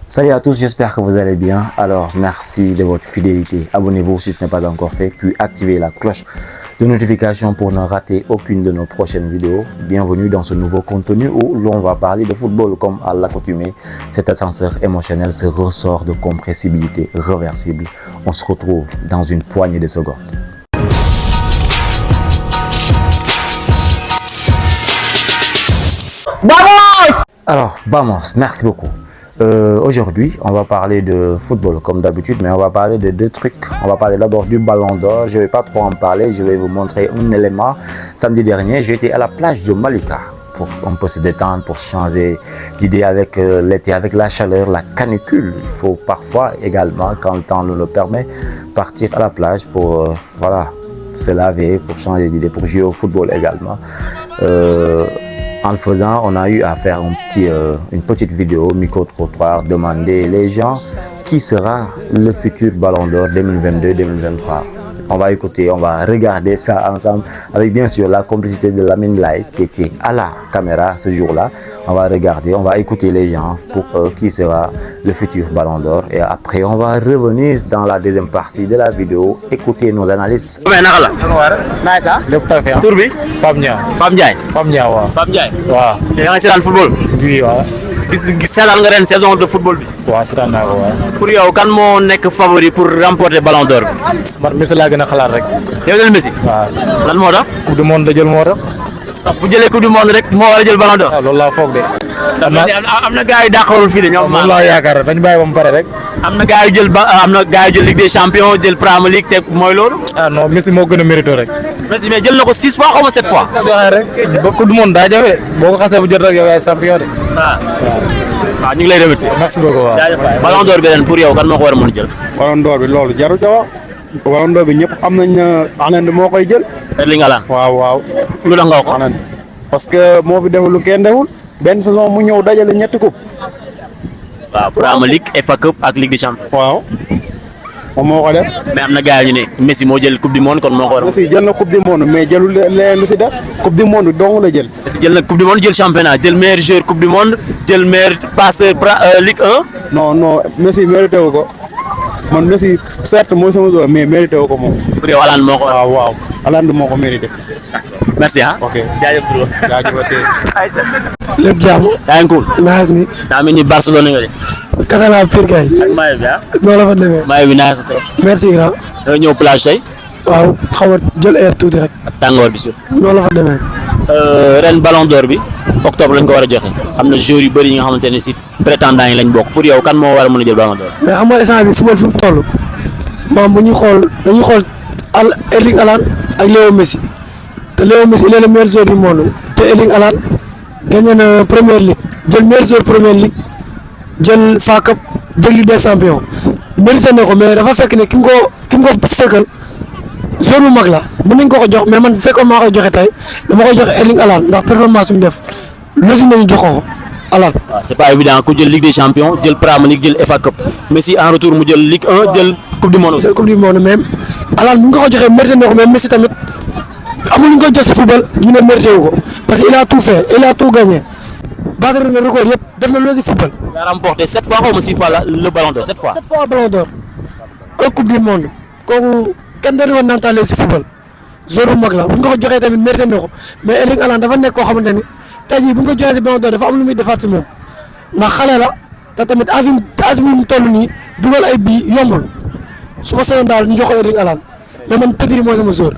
Salut à tous, j'espère que vous allez bien. Alors, merci de votre fidélité. Abonnez-vous si ce n'est pas encore fait, puis activez la cloche de notification pour ne rater aucune de nos prochaines vidéos. Bienvenue dans ce nouveau contenu où l'on va parler de football comme à l'accoutumée. Cet ascenseur émotionnel, ce ressort de compressibilité réversible. On se retrouve dans une poignée de secondes. Vamos! Alors, vamos, merci beaucoup. Aujourd'hui, on va parler de football comme d'habitude, mais on va parler de deux trucs. On va parler d'abord du Ballon d'Or. Je ne vais pas trop en parler, je vais vous montrer un élément. Samedi dernier, j'étais à la plage de Malika pour un peu se détendre, pour changer d'idée avec l'été, avec la chaleur, la canicule. Il faut parfois également, quand le temps nous le permet, partir à la plage pour voilà, se laver, pour changer d'idée, pour jouer au football également. En le faisant, on a eu à faire une petite vidéo micro-trottoir, demander les gens qui sera le futur Ballon d'Or 2022-2023. On va écouter, on va regarder ça ensemble avec bien sûr la complicité de Lamine Laye qui était à la caméra ce jour-là. On va regarder, on va écouter les gens pour qui sera le futur Ballon d'Or. Et après, on va revenir dans la deuxième partie de la vidéo, écouter nos analystes. Tour bi Pape Ndiaye. Pape Ndiaye. Pape Ndiaye waaw. Pape Ndiaye. waaw. yaa ngi seetaan football. oui waaw. gis seetaan nga ren saison de football bi. waaw seetaan naa ko waaw. pour yow kan moo nekk favori pour remporter Ballon d'Or bi. man Messi laa gën a xalaat rek. yow jël Messi. waaw lan moo tax. coupe du monde la jël moo tax. bu jëlee coupe du monde rek moo war a jël Ballon d'Or. waaw loolu laa foog de. am na gars yi dàqalul fii de ñoom. moom laa yaakaar dañu bàyyi ba mu pare rek. am na gars yu jël Ligue des Champions jël Premier League te mooy loolu. ah non Messi moo gën a mérito rek. Messi mais jël na ko 6 fois xaw ma 7 fois. waaw rek ba coupe du monde daa jafe boo ko xasee bu jël rek yow yaay champion de. waaw ñu ngi lay remercier. merci beaucoup waaw. Ballon d'Or bi ren pour yow kan moo ko war a mën a jël. Ballon d'Or bi loolu jarul ca wax. Ballon d'Or bi ñëpp xam nañ ne Haaland moo koy jël. Erling Haaland. waaw. lu tax nga wax ko. Haaland parce que moo fi deful lu kenn deful benn saison mu ñëw dajale ñetti coupe. waaw Premier League, FA Cup ak Ligue des Champions. waaw moom moo ko def. mais am na gars yu ne Messi moo jël coupe du monde kon moo ko war a. Messi jël na coupe du monde mais jëlul leen lu si des. coupe du monde dong la jël. Messi jël na coupe du monde jël championnat jël meilleur joueur coupe du monde jël meilleur passeur Ligue 1. non Messi mérité wu ko man Messi certes mooy sama joueur mais mérité wu ko moom. pour yow Haaland moo ko. waaw Haaland moo ko mérité. merci ah. ok jaajëf bro. lépp jàmm. yaa ngi cool. naas ni. daa mel ni Barcelone nga de. Katala Pire kay. ak maillot bi ah. loolu la fa demee. maillot bi naas trop. merci grand. da nga ñëw plage tey. waaw xaw a jël air tuuti rek. ak tàngoor bi sur. loolu la fa demee. ren Ballon d'Or bi octobre lañ ko war a joxe. am na joueurs yu bëri yi nga xamante ne si prétendants yi lañ bokk pour yow kan moo war a mën a jël Ballon d'Or. mais xam nga instant bi football fi mu toll maam bu ñuy xool dañuy xool Erling Haaland ak Léo Messi te Léo Messi il est le meilleur joueur du monde te Erling Haaland gagné na Premier League jël meilleur joueur Premier League jël FA Cup jël Ligue des Champions mérité na ko mais dafa fekk ne ki mu ko fekkal joueur bu mag la mën nañ ko jox mais man bu fekkoon maa koy joxe tey dama koy joxe Erling Haaland ndax performance bi mu def logique nañu jox ko Haaland. waaw c'est pas évident ku jël Ligue des Champions jël Premier League jël FA Cup Messi en retour mu jël Ligue 1 jël Coupe du Monde. jël Coupe du Monde même Haaland bu ñu ko joxee mérité na ko mais Messi tamit amul lu ñu koy jox si football ñu ne mérité wu ko parce que il a tout fait il a tout gagné battre na record yëpp def na loolu si football. il a remporté 7 fois xaw ma 6 fois le Ballon d'Or 7 fois. 7 fois Ballon d'Or un Coupe du Monde kooku kenn doon woon naan si football joueur bu mag la bu ñu ko joxee tamit mérité na ko mais Erling Haaland dafa nekk koo xamante ni tey jii bu ñu ko joxee si Ballon d'Or dafa am lu muy defaat si moom ndax xale la te tamit âge bi mu toll nii dugal ay bii yombul su ma soxla daal ñu jox ko Erling Haaland mais man Pedri mooy sama joueur.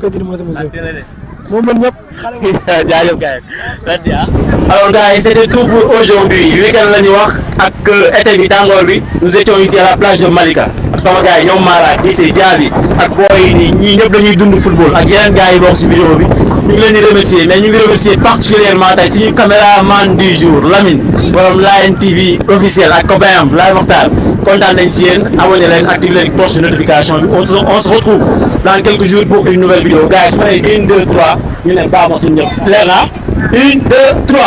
Pedri mooy sama joueur. moom man ñëpp xale wu. jaajëf gars merci ah. alors gars yi c'était tout pour aujourd'hui week-end la ñu wax ak été bi tàngoor bi nous étions ici à la plage de Malika ak sama gars yi ñoom Mara Issé Diaby ak booy yi ñii ñëpp dañuy dund football ak yeneen gars yi bokk si vidéo bi ñu ngi leen di remercier mais ñu ngi remercier particulièrement tey suñu caméraman du jour Lamine borom Line TV officiel ak copain am Laye Mokhtar kontaan nañ si yéen abonné leen activé leen cloche de notification bi on se retrouve dans quelques jours pour une nouvelle vidéo gars yi su ma nee 1 2 3 ñu ne baax ma suñu ñëpp leer na 1 2 3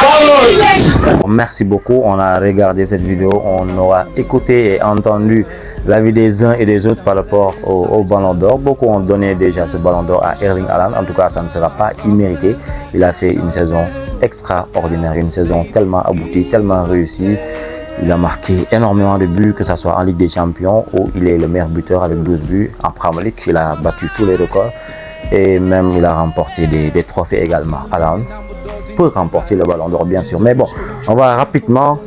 vamos. Merci beaucoup, on a regardé cette vidéo, on aura écouté et entendu l'avis des uns et des autres par rapport au Ballon d'Or. Beaucoup ont donné déjà ce Ballon d'Or à Erling Haaland. En tout cas, ça ne sera pas immérité. Il a fait une saison extraordinaire, une saison tellement aboutie, tellement réussie. Il a marqué énormément de buts, que ce soit en Ligue des Champions où il est le meilleur buteur avec 12 buts. En Premier League, il a battu tous les records et même il a remporté des trophées également. Haaland peut remporter le Ballon d'Or bien sûr. Mais bon, on va rapidement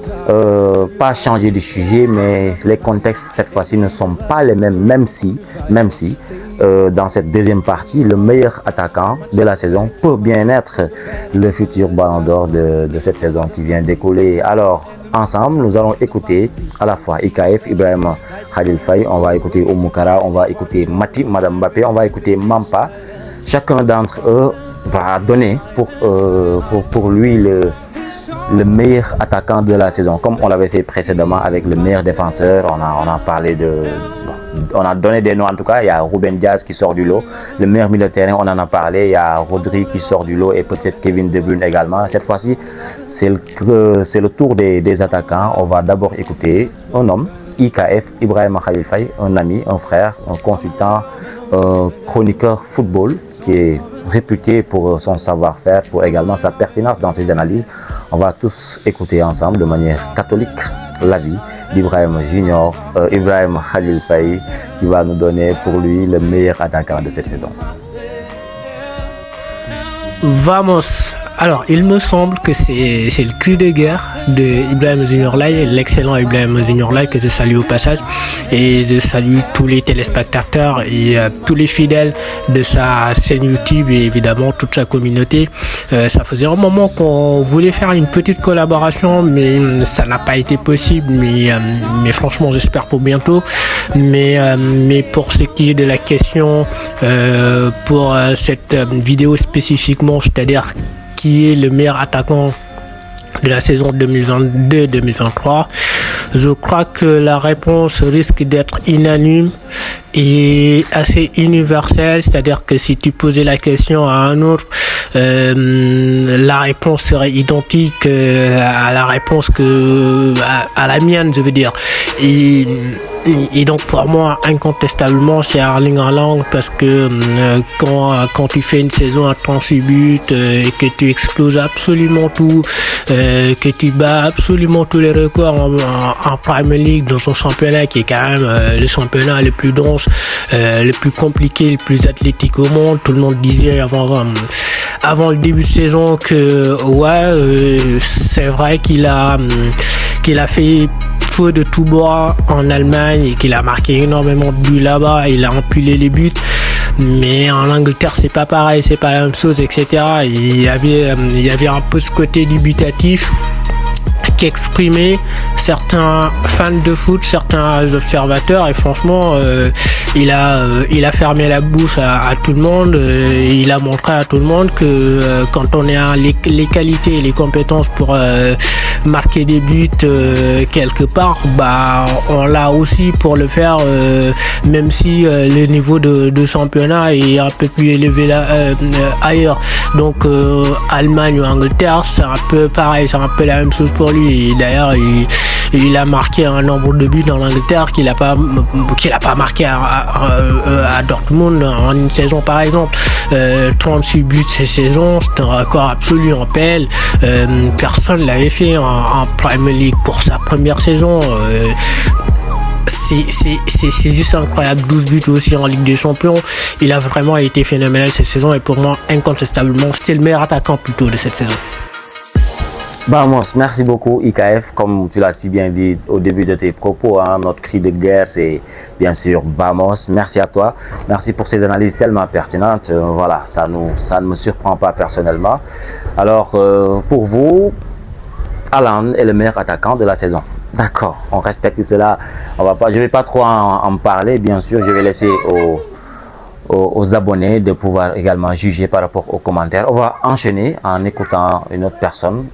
pas changer de sujet, mais les contextes cette fois-ci ne sont pas les mêmes, même si dans cette deuxième partie, le meilleur attaquant de la saison peut bien être le futur Ballon d'Or de cette saison qui vient d'écouler. Alors, ensemble, nous allons écouter à la fois IKF, Ibrahim Khalil Faye, on va écouter Oumoukara, on va écouter Mati, Madame Mbappé, on va écouter Mampa. Chacun d'entre eux va donner pour lui le meilleur attaquant de la saison, comme on l'avait fait précédemment avec le meilleur défenseur. On a donné des noms en tout cas. Il y a Ruben Diaz qui sort du lot. Le meilleur milieu de terrain, on en a parlé. Il y a Rodri qui sort du lot et peut-être Kevin De Bruyne également. Cette fois-ci, c'est le tour des attaquants. On va d'abord écouter un homme, IKF, Ibrahim Khalil Faye, un ami, un frère, un consultant, un chroniqueur football qui est réputé pour son savoir-faire, pour également sa pertinence dans ses analyses. On va tous écouter ensemble de manière catholique l'avis d'Ibrahim Ibrahim Khalil Faye, qui va nous donner pour lui le meilleur attaquant de cette saison. Vamos. Alors, il me semble que c'est le cri de guerre de Ibrahim Junior Lai, l'excellent Ibrahim Junior Lai, que je salue au passage. Et je salue tous les téléspectateurs et tous les fidèles de sa chaîne YouTube et évidemment toute sa communauté. Ça faisait un moment qu'on voulait faire une petite collaboration, mais ça n'a pas été possible. Mais franchement, j'espère pour bientôt. Mais pour ce qui est de la question, pour cette vidéo spécifiquement, c'est-à-dire qui est le meilleur attaquant de la saison 2022-2023, je crois que la réponse risque d'être unanime et assez universelle, c'est-à-dire que si tu posais la question à un autre, la réponse serait identique à la réponse à la mienne, je veux dire. Et donc pour moi, incontestablement, c'est Erling Haaland, parce que quand tu fais une saison à 38 buts et que tu exploses absolument tout, que tu bats absolument tous les records en Premier League, dans son championnat qui est quand même le championnat le plus dense, le plus compliqué, le plus athlétique au monde. Tout le monde disait avant le début de saison que c'est vrai qu'il a fait feu de tout bois en Allemagne et qu'il a marqué énormément de buts là-bas, il a empilé les buts, mais en Angleterre c'est pas pareil, c'est pas la même chose, etc. Il y avait un peu ce côté dubitatif qu'exprimaient certains fans de foot, certains observateurs, et franchement il a fermé la bouche à tout le monde. Il a montré à tout le monde que quand on a les qualités et les compétences pour marquer des buts quelque part, on l'a aussi pour le faire, même si le niveau de championnat est un peu plus élevé ailleurs. Donc Allemagne ou Angleterre, c'est un peu pareil, c'est un peu la même chose pour lui. Et d'ailleurs il a marqué un nombre de buts dans l'Angleterre qu'il n'a pas marqué à Dortmund en une saison par exemple. 38 buts cette saison, c'est un record absolu en PL. Personne ne l'avait fait en Premier League pour sa première saison. C'est juste incroyable. 12 buts aussi en Ligue des Champions. Il a vraiment été phénoménal cette saison et pour moi, incontestablement, c'est le meilleur attaquant plutôt de cette saison. Vamos, merci beaucoup IKF, comme tu l'as si bien dit au début de tes propos, notre cri de guerre c'est bien sûr Vamos. Merci à toi, merci pour ces analyses tellement pertinentes. Voilà, ça ne me surprend pas personnellement. Alors pour vous, Haaland est le meilleur attaquant de la saison. D'accord, on respecte cela. Je vais pas trop en parler, bien sûr, je vais laisser aux abonnés de pouvoir également juger par rapport aux commentaires. On va enchaîner en écoutant une autre personne,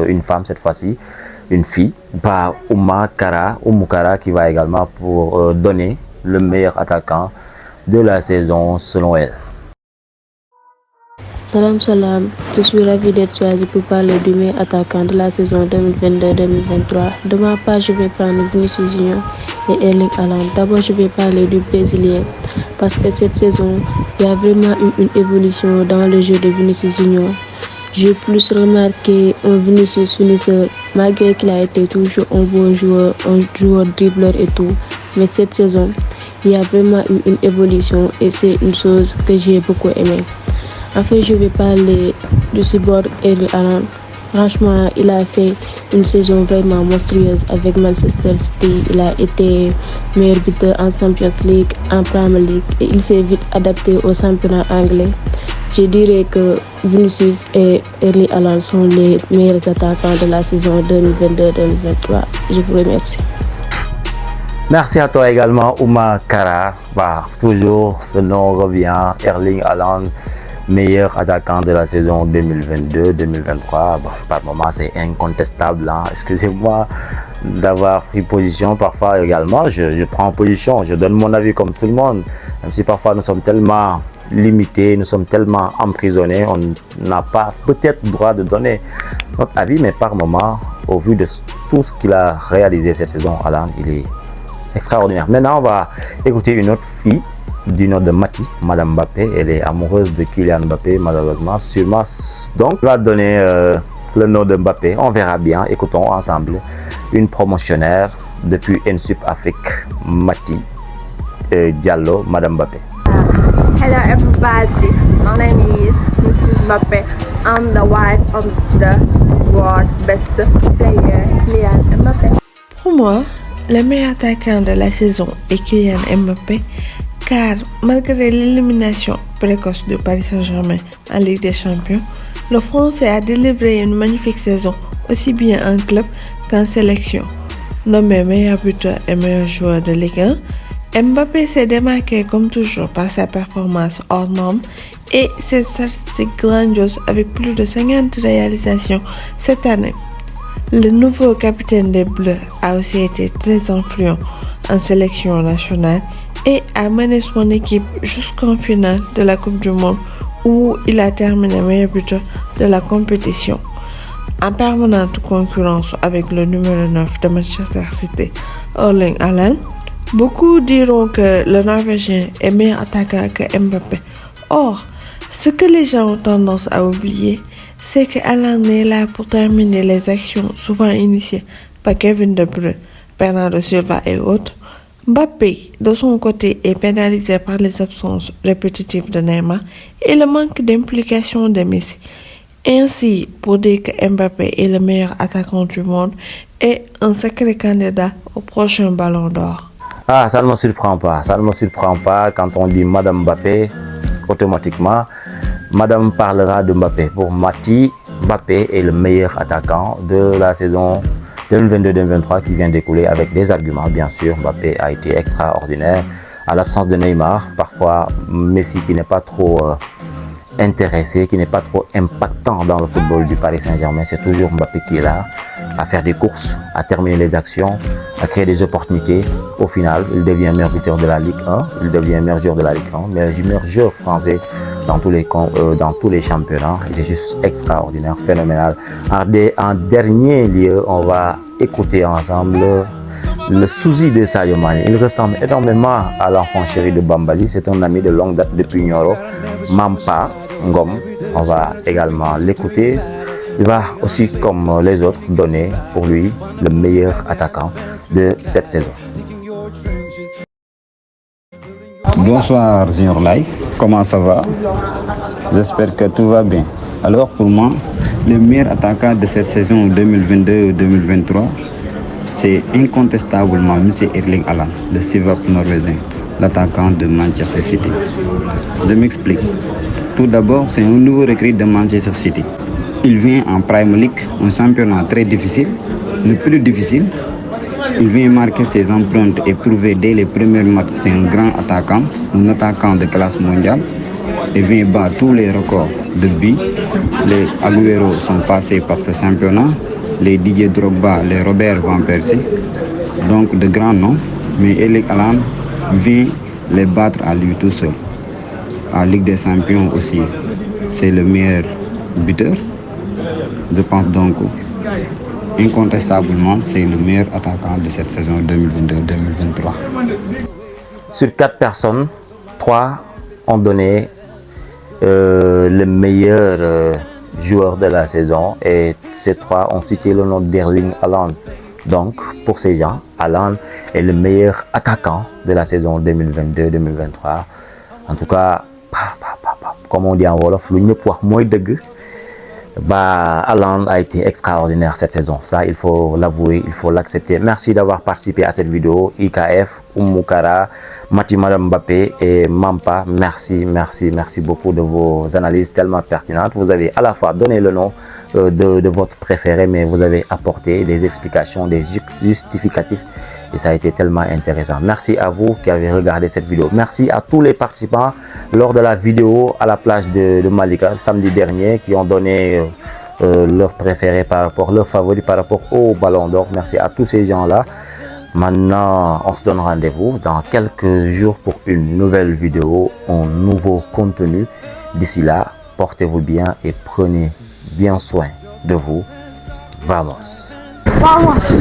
une femme cette fois-ci, une fille, Oumoukara, qui va également pour donner le meilleur attaquant de la saison selon elle. Salam, je suis ravie d'être choisi pour parler du meilleur attaquant de la saison 2022-2023. De ma part, je vais prendre Vinicius Junior et Erling Haaland. D'abord, je vais parler du Brésilien parce que cette saison, il y a vraiment eu une évolution dans le jeu de Vinicius Junior. J'ai plus remarqué un Vinicius finisseur, malgré qu'il a été toujours un bon joueur, un joueur dribbleur et tout. Mais cette saison, il y a vraiment eu une évolution et c'est une chose que j'ai beaucoup aimé. Enfin, je vais parler du cyborg Erling Haaland. Franchement, il a fait une saison vraiment monstrueuse avec Manchester City. Il a été meilleur buteur en Champions League, en Premier League et il s'est vite adapté au championnat anglais. Je dirais que Vinicius et Erling Haaland sont les meilleurs attaquants de la saison 2022-2023. Je vous remercie. Merci à toi également, Ouma Kara. Bah, toujours ce nom revient, Erling Haaland, meilleur attaquant de la saison 2022-2023. Bon, par moment, c'est incontestable. Hein. Excusez-moi d'avoir pris position. Parfois également, je prends position. Je donne mon avis comme tout le monde. Même si parfois nous sommes tellement limités, nous sommes tellement emprisonnés, on n'a pas peut-être le droit de donner notre avis. Mais par moment, au vu de tout ce qu'il a réalisé cette saison, Haaland, il est extraordinaire. Maintenant, on va écouter une autre fille du nom de Mati, Madame Mbappé. Elle est amoureuse de Kylian Mbappé, malheureusement, sûrement. Donc, on va donner le nom de Mbappé. On verra bien. Écoutons ensemble une promotionnaire depuis NSUP Afrique, Mati Diallo, Madame Mbappé. Hello everybody, my name is Mrs. Mbappé. I'm the wife of the world best player, Kylian Mbappé. Pour moi, le meilleur attaquant de la saison est Kylian Mbappé, car malgré l'élimination précoce de Paris Saint-Germain en Ligue des Champions, le Français a délivré une magnifique saison, aussi bien en club qu'en sélection. Nommé meilleur buteur et meilleur joueur de Ligue 1, Mbappé s'est démarqué comme toujours par sa performance hors norme et ses statistiques grandioses avec plus de 50 réalisations cette année. Le nouveau capitaine des Bleus a aussi été très influent en sélection nationale et a mené son équipe jusqu'en finale de la Coupe du Monde où il a terminé meilleur buteur de la compétition. En permanente concurrence avec le numéro 9 de Manchester City, Erling Haaland, beaucoup diront que le Norvégien est meilleur attaquant que Mbappé. Or, ce que les gens ont tendance à oublier, c'est que Haaland est là pour terminer les actions souvent initiées par Kevin De Bruyne, Bernardo Silva et autres. Mbappé, de son côté, est pénalisé par les absences répétitives de Neymar et le manque d'implication de Messi. Ainsi, pour dire que Mbappé est le meilleur attaquant du monde et un sacré candidat au prochain Ballon d'Or. Ah, ça ne me surprend pas. Ça ne me surprend pas quand on dit Madame Mbappé, automatiquement, Madame parlera de Mbappé. Pour Mati, Mbappé est le meilleur attaquant de la saison 2022-2023 qui vient d'écouler avec des arguments. Bien sûr, Mbappé a été extraordinaire. À l'absence de Neymar, parfois Messi qui n'est pas trop intéressé, qui n'est pas trop impactant dans le football du Paris Saint-Germain, c'est toujours Mbappé qui est là à faire des courses, à terminer les actions, à créer des opportunités. Au final, il devient meilleur buteur de la Ligue 1, il devient meilleur joueur de la Ligue 1, meilleur joueur français dans tous les championnats. Il est juste extraordinaire, phénoménal. En dernier lieu, on va écouter ensemble le souci de Sadio Mané. Il ressemble énormément à l'enfant chéri de Bambali. C'est un ami de longue date depuis Nioro, Mampa Ngom. On va également l'écouter. Il va aussi, comme les autres, donner pour lui le meilleur attaquant de cette saison. Bonsoir Junior Lai, comment ça va? J'espère que tout va bien. Alors pour moi, le meilleur attaquant de cette saison 2022-2023, c'est incontestablement M. Erling Haaland, le Civap norvégien, l'attaquant de Manchester City. Je m'explique. Tout d'abord, c'est un nouveau recrue de Manchester City. Il vient en Premier League, un championnat très difficile, le plus difficile. Il vient marquer ses empreintes et prouver dès les premiers matchs c'est un grand attaquant, un attaquant de classe mondiale. Il vient battre tous les records de buts. Les Agüero sont passés par ce championnat, les Didier Drogba, les Robert Van Persie, donc de grands noms. Mais Erling Haaland vient les battre à lui tout seul. En Ligue des Champions aussi, c'est le meilleur buteur. Je pense donc incontestablement c'est le meilleur attaquant de cette saison 2022-2023. Sur 4 personnes, 3 ont donné le meilleur joueurs de la saison et ces 3 ont cité le nom d'Erling Haaland. Donc, pour ces gens, Haaland est le meilleur attaquant de la saison 2022-2023. En tout cas, comme on dit en Wolof, le mieux pour moi de Haaland a été extraordinaire cette saison. Ça, il faut l'avouer, il faut l'accepter. Merci d'avoir participé à cette vidéo. IKF, Oumoukara, Matimara Mbappé et Mampa. Merci beaucoup de vos analyses tellement pertinentes. Vous avez à la fois donné le nom de votre préféré, mais vous avez apporté des explications, des justificatifs. Et ça a été tellement intéressant. Merci à vous qui avez regardé cette vidéo. Merci à tous les participants lors de la vidéo à la plage de Malika samedi dernier qui ont donné leur préféré par rapport, leur favori par rapport au Ballon d'Or. Merci à tous ces gens-là. Maintenant, on se donne rendez-vous dans quelques jours pour une nouvelle vidéo, un nouveau contenu. D'ici là, portez-vous bien et prenez bien soin de vous. Vamos! Vamos!